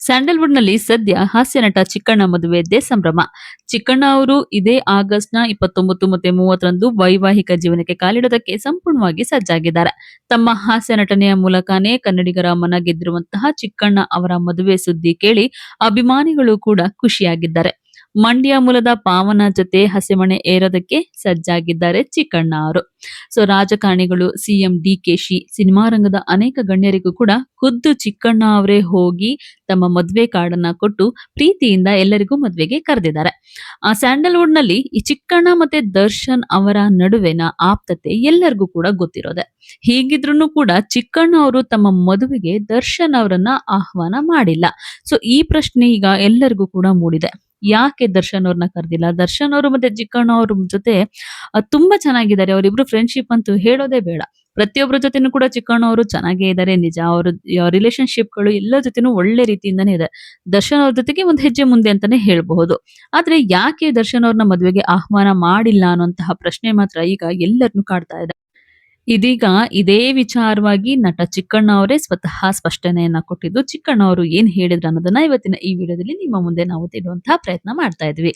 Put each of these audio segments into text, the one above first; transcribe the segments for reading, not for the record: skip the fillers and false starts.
ಸ್ಯಾಂಡಲ್‌ವುಡ್‌ನಲ್ಲಿ ಸದ್ಯ ಹಾಸ್ಯ ನಟ ಚಿಕ್ಕಣ್ಣ ಮದುವೆಯದ್ದೇ ಸಂಭ್ರಮ. ಚಿಕ್ಕಣ್ಣ ಅವರು ಇದೇ ಆಗಸ್ಟ್‌ನ 29 ಮತ್ತೆ 30ರಂದು ವೈವಾಹಿಕ ಜೀವನಕ್ಕೆ ಕಾಲಿಡೋದಕ್ಕೆ ಸಂಪೂರ್ಣವಾಗಿ ಸಜ್ಜಾಗಿದ್ದಾರೆ. ತಮ್ಮ ಹಾಸ್ಯ ನಟನೆಯ ಮೂಲಕನೇ ಕನ್ನಡಿಗರ ಮನ ಗೆದ್ದಿರುವಂತಹ ಚಿಕ್ಕಣ್ಣ ಅವರ ಮದುವೆ ಸುದ್ದಿ ಕೇಳಿ ಅಭಿಮಾನಿಗಳು ಕೂಡ ಖುಷಿಯಾಗಿದ್ದಾರೆ. ಮಂಡ್ಯ ಮೂಲದ ಪಾವನ ಜೊತೆ ಹಸೆಮಣೆ ಏರೋದಕ್ಕೆ ಸಜ್ಜಾಗಿದ್ದಾರೆ ಚಿಕ್ಕಣ್ಣ ಅವರು. ರಾಜಕಾರಣಿಗಳು, ಸಿಎಂ ಡಿಕೆಶಿ, ಸಿನಿಮಾ ರಂಗದ ಅನೇಕ ಗಣ್ಯರಿಗೂ ಕೂಡ ಖುದ್ದು ಚಿಕ್ಕಣ್ಣ ಅವರೇ ಹೋಗಿ ತಮ್ಮ ಮದುವೆ ಕಾರ್ಡನ್ನ ಕೊಟ್ಟು ಪ್ರೀತಿಯಿಂದ ಎಲ್ಲರಿಗೂ ಮದುವೆಗೆ ಕರೆದಿದ್ದಾರೆ. ಸ್ಯಾಂಡಲ್‌ವುಡ್‌ನಲ್ಲಿ ಈ ಚಿಕ್ಕಣ್ಣ ಮತ್ತೆ ದರ್ಶನ್ ಅವರ ನಡುವಿನ ಆಪ್ತತೆ ಎಲ್ಲರಿಗೂ ಕೂಡ ಗೊತ್ತಿರೋದೆ. ಹೀಗಿದ್ರೂ ಕೂಡ ಚಿಕ್ಕಣ್ಣ ಅವರು ತಮ್ಮ ಮದುವೆಗೆ ದರ್ಶನ್ ಅವರನ್ನ ಆಹ್ವಾನ ಮಾಡಿಲ್ಲ. ಈ ಪ್ರಶ್ನೆ ಈಗ ಎಲ್ಲರಿಗೂ ಕೂಡ ಮೂಡಿದೆ. ಯಾಕೆ ದರ್ಶನ್ ಅವ್ರನ್ನ ಕರೆದಿಲ್ಲ? ದರ್ಶನ್ ಅವರು ಮತ್ತೆ ಚಿಕ್ಕಣ್ಣ ಅವ್ರ ಜೊತೆ ತುಂಬಾ ಚೆನ್ನಾಗಿದ್ದಾರೆ. ಅವರಿಬ್ರು ಫ್ರೆಂಡ್‌ಶಿಪ್ ಅಂತೂ ಹೇಳೋದೇ ಬೇಡ. ಪ್ರತಿಯೊಬ್ಬರ ಜೊತೆನೂ ಕೂಡ ಚಿಕ್ಕಣ್ಣ ಅವರು ಚೆನ್ನಾಗೇ ಇದ್ದಾರೆ ನಿಜ. ಅವ್ರ ರಿಲೇಶನ್‌ಶಿಪ್‌ಗಳು ಎಲ್ಲರ ಜೊತೆನೂ ಒಳ್ಳೆ ರೀತಿಯಿಂದಾನೇ ಇದೆ. ದರ್ಶನ್ ಅವ್ರ ಜೊತೆಗೆ ಒಂದು ಹೆಜ್ಜೆ ಮುಂದೆ ಅಂತಾನೆ ಹೇಳ್ಬಹುದು. ಆದ್ರೆ ಯಾಕೆ ದರ್ಶನ್ ಅವ್ರನ್ನ ಮದುವೆಗೆ ಆಹ್ವಾನ ಮಾಡಿಲ್ಲ ಅನ್ನುವಂತಹ ಪ್ರಶ್ನೆ ಮಾತ್ರ ಈಗ ಎಲ್ಲರನ್ನೂ ಕಾಡ್ತಾ ಇದೆ. ಇದೀಗ ಇದೇ ವಿಚಾರವಾಗಿ ನಟ ಚಿಕ್ಕಣ್ಣ ಅವರೇ ಸ್ವತಃ ಸ್ಪಷ್ಟನೆಯನ್ನ ಕೊಟ್ಟಿದ್ದು, ಚಿಕ್ಕಣ್ಣ ಅವರು ಏನ್ ಹೇಳಿದ್ರು ಅನ್ನೋದನ್ನ ಇವತ್ತಿನ ಈ ವಿಡಿಯೋದಲ್ಲಿ ನಿಮ್ಮ ಮುಂದೆ ನಾವು ತಿಳಿಯುವಂತಹ ಪ್ರಯತ್ನ ಮಾಡ್ತಾ ಇದ್ವಿ.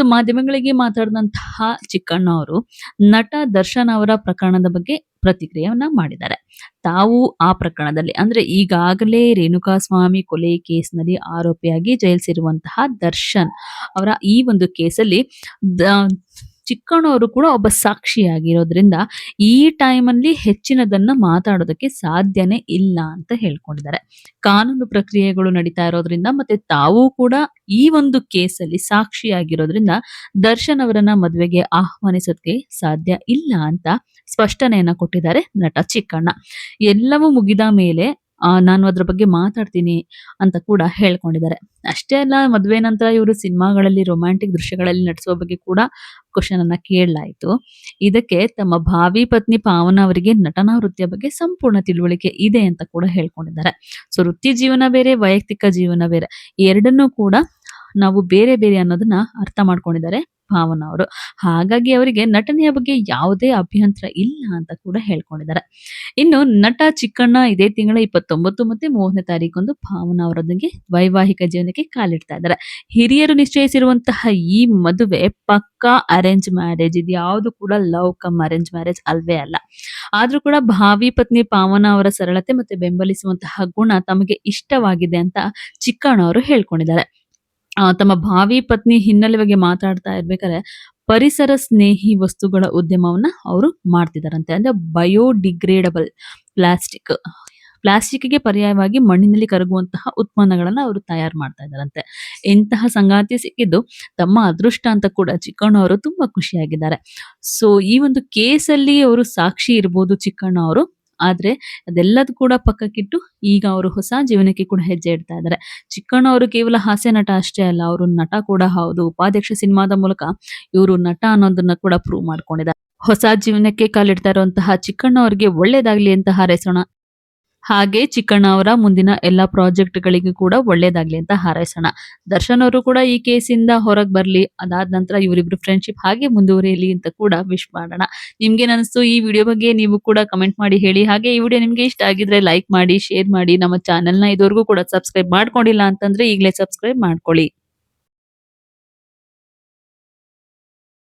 ಮಾಧ್ಯಮಗಳಿಗೆ ಮಾತಾಡಿದಂತಹ ಚಿಕ್ಕಣ್ಣ ಅವರು ನಟ ದರ್ಶನ್ ಅವರ ಪ್ರಕರಣದ ಬಗ್ಗೆ ಪ್ರತಿಕ್ರಿಯೆಯನ್ನ ಮಾಡಿದ್ದಾರೆ. ತಾವು ಆ ಪ್ರಕರಣದಲ್ಲಿ ಅಂದ್ರೆ ಈಗಾಗಲೇ ರೇಣುಕಾಸ್ವಾಮಿ ಕೊಲೆ ಕೇಸ್ನಲ್ಲಿ ಆರೋಪಿಯಾಗಿ ಜೈಲ್ ಸೇರುವಂತಹ ದರ್ಶನ್ ಅವರ ಈ ಒಂದು ಕೇಸಲ್ಲಿ ಚಿಕ್ಕಣ್ಣವರು ಕೂಡ ಒಬ್ಬ ಸಾಕ್ಷಿಯಾಗಿರೋದ್ರಿಂದ ಈ ಟೈಮಲ್ಲಿ ಹೆಚ್ಚಿನದನ್ನ ಮಾತಾಡೋದಕ್ಕೆ ಸಾಧ್ಯನೇ ಇಲ್ಲ ಅಂತ ಹೇಳ್ಕೊಂಡಿದ್ದಾರೆ. ಕಾನೂನು ಪ್ರಕ್ರಿಯೆಗಳು ನಡೀತಾ ಇರೋದ್ರಿಂದ ಮತ್ತೆ ತಾವು ಕೂಡ ಈ ಒಂದು ಕೇಸಲ್ಲಿ ಸಾಕ್ಷಿಯಾಗಿರೋದ್ರಿಂದ ದರ್ಶನ್ ಅವರನ್ನ ಮದುವೆಗೆ ಆಹ್ವಾನಿಸೋದಕ್ಕೆ ಸಾಧ್ಯ ಇಲ್ಲ ಅಂತ ಸ್ಪಷ್ಟನೆಯನ್ನ ಕೊಟ್ಟಿದ್ದಾರೆ ನಟ ಚಿಕ್ಕಣ್ಣ. ಎಲ್ಲವೂ ಮುಗಿದ ಮೇಲೆ ನಾನು ಅದ್ರ ಬಗ್ಗೆ ಮಾತಾಡ್ತೀನಿ ಅಂತ ಕೂಡ ಹೇಳ್ಕೊಂಡಿದ್ದಾರೆ. ಅಷ್ಟೇ ಅಲ್ಲ, ಮದುವೆ ನಂತರ ಇವರು ಸಿನಿಮಾಗಳಲ್ಲಿ ರೊಮ್ಯಾಂಟಿಕ್ ದೃಶ್ಯಗಳಲ್ಲಿ ನಟಿಸುವ ಬಗ್ಗೆ ಕೂಡ ಕ್ವಶನ್ ಅನ್ನ ಕೇಳಲಾಯಿತು. ಇದಕ್ಕೆ ತಮ್ಮ ಭಾವಿ ಪತ್ನಿ ಪಾವನ ಅವರಿಗೆ ನಟನಾ ವೃತ್ತಿಯ ಬಗ್ಗೆ ಸಂಪೂರ್ಣ ತಿಳುವಳಿಕೆ ಇದೆ ಅಂತ ಕೂಡ ಹೇಳ್ಕೊಂಡಿದ್ದಾರೆ. ವೃತ್ತಿ ಜೀವನ ಬೇರೆ, ವೈಯಕ್ತಿಕ ಜೀವನ ಬೇರೆ, ಎರಡನ್ನೂ ಕೂಡ ನಾವು ಬೇರೆ ಬೇರೆ ಅನ್ನೋದನ್ನ ಅರ್ಥ ಮಾಡ್ಕೊಂಡಿದ್ದಾರೆ ಭಾವನಾ ಅವರು. ಹಾಗಾಗಿ ಅವರಿಗೆ ನಟನೆಯ ಬಗ್ಗೆ ಯಾವುದೇ ಅಭ್ಯಂತರ ಇಲ್ಲ ಅಂತ ಕೂಡ ಹೇಳ್ಕೊಂಡಿದ್ದಾರೆ. ಇನ್ನು ನಟ ಚಿಕ್ಕಣ್ಣ ಇದೇ ತಿಂಗಳ 29 ಮತ್ತೆ 30ನೇ ತಾರೀಕಂದು ಭಾವನಾ ಅವರೊಂದಿಗೆ ವೈವಾಹಿಕ ಜೀವನಕ್ಕೆ ಕಾಲಿಡ್ತಾ ಇದ್ದಾರೆ. ಹಿರಿಯರು ನಿಶ್ಚಯಿಸಿರುವಂತಹ ಈ ಮದುವೆ ಪಕ್ಕಾ ಅರೇಂಜ್ ಮ್ಯಾರೇಜ್. ಇದು ಯಾವುದು ಕೂಡ ಲವ್ ಕಮ್ ಅರೇಂಜ್ ಮ್ಯಾರೇಜ್ ಅಲ್ವೇ ಅಲ್ಲ. ಆದ್ರೂ ಕೂಡ ಭಾವಿ ಪತ್ನಿ ಪಾವನಾ ಅವರ ಸರಳತೆ ಮತ್ತೆ ಬೆಂಬಲಿಸುವಂತಹ ಗುಣ ತಮಗೆ ಇಷ್ಟವಾಗಿದೆ ಅಂತ ಚಿಕ್ಕಣ್ಣ ಅವರು ಹೇಳ್ಕೊಂಡಿದ್ದಾರೆ. ತಮ್ಮ ಭಾವಿ ಪತ್ನಿ ಹಿನ್ನೆಲೆ ಬಗ್ಗೆ ಮಾತಾಡ್ತಾ ಇರ್ಬೇಕಾದ್ರೆ ಪರಿಸರ ಸ್ನೇಹಿ ವಸ್ತುಗಳ ಉದ್ಯಮವನ್ನ ಅವರು ಮಾಡ್ತಿದಾರಂತೆ. ಅಂದ್ರೆ ಬಯೋಡಿಗ್ರೇಡಬಲ್ ಪ್ಲಾಸ್ಟಿಕ್ಗೆ ಪರ್ಯಾಯವಾಗಿ ಮಣ್ಣಿನಲ್ಲಿ ಕರಗುವಂತಹ ಉತ್ಪನ್ನಗಳನ್ನ ಅವರು ತಯಾರು ಮಾಡ್ತಾ ಇದ್ದಾರಂತೆ. ಇಂತಹ ಸಂಗಾತಿ ಸಿಕ್ಕಿದ್ದು ತಮ್ಮ ಅದೃಷ್ಟ ಅಂತ ಕೂಡ ಚಿಕ್ಕಣ್ಣ ಅವರು ತುಂಬಾ ಖುಷಿಯಾಗಿದ್ದಾರೆ. ಈ ಒಂದು ಕೇಸಲ್ಲಿ ಅವರು ಸಾಕ್ಷಿ ಇರ್ಬೋದು ಚಿಕ್ಕಣ್ಣ ಅವರು. ಆದ್ರೆ ಅದೆಲ್ಲದೂ ಕೂಡ ಪಕ್ಕಕ್ಕಿಟ್ಟು ಈಗ ಅವರು ಹೊಸ ಜೀವನಕ್ಕೆ ಕೂಡ ಹೆಜ್ಜೆ ಇಡ್ತಾ ಇದ್ದಾರೆ. ಚಿಕ್ಕಣ್ಣ ಅವರು ಕೇವಲ ಹಾಸ್ಯ ನಟ ಅಷ್ಟೇ ಅಲ್ಲ, ಅವರು ನಟ ಕೂಡ ಹೌದು. ಉಪಾಧ್ಯಕ್ಷ ಸಿನಿಮಾದ ಮೂಲಕ ಇವರು ನಟ ಅನ್ನೋದನ್ನ ಕೂಡ ಪ್ರೂವ್ ಮಾಡ್ಕೊಂಡಿದ್ದಾರೆ. ಹೊಸ ಜೀವನಕ್ಕೆ ಕಾಲಿಡ್ತಾ ಇರುವಂತಹ ಚಿಕ್ಕಣ್ಣ ಅವರಿಗೆ ಒಳ್ಳೇದಾಗ್ಲಿ ಅಂತ ಹಾರೈಸೋಣ. ಹಾಗೆ ಚಿಕ್ಕಣ್ಣ ಅವರ ಮುಂದಿನ ಎಲ್ಲಾ ಪ್ರಾಜೆಕ್ಟ್‌ಗಳಿಗೂ ಕೂಡ ಒಳ್ಳೇದಾಗ್ಲಿ ಅಂತ ಹಾರೈಸೋಣ. ದರ್ಶನ್ ಅವರು ಕೂಡ ಈ ಕೇಸಿಂದ ಹೊರಗೆ ಬರ್ಲಿ. ಅದಾದ ನಂತರ ಇವರಿಬ್ರು ಫ್ರೆಂಡ್ಶಿಪ್ ಹಾಗೆ ಮುಂದುವರಿಯಲಿ ಅಂತ ಕೂಡ ವಿಶ್ ಮಾಡೋಣ. ನಿಮ್ಗೇನ್ ಅನಿಸ್ತು ಈ ವಿಡಿಯೋ ಬಗ್ಗೆ ನೀವು ಕೂಡ ಕಮೆಂಟ್ ಮಾಡಿ ಹೇಳಿ. ಹಾಗೆ ಈ ವಿಡಿಯೋ ನಿಮ್ಗೆ ಇಷ್ಟ ಆಗಿದ್ರೆ ಲೈಕ್ ಮಾಡಿ, ಶೇರ್ ಮಾಡಿ. ನಮ್ಮ ಚಾನೆಲ್‌ನ ಇದುವರೆಗೂ ಕೂಡ ಸಬ್ಸ್ಕ್ರೈಬ್ ಮಾಡ್ಕೊಂಡಿಲ್ಲ ಅಂತಂದ್ರೆ ಈಗಲೇ ಸಬ್ಸ್ಕ್ರೈಬ್ ಮಾಡ್ಕೊಳ್ಳಿ.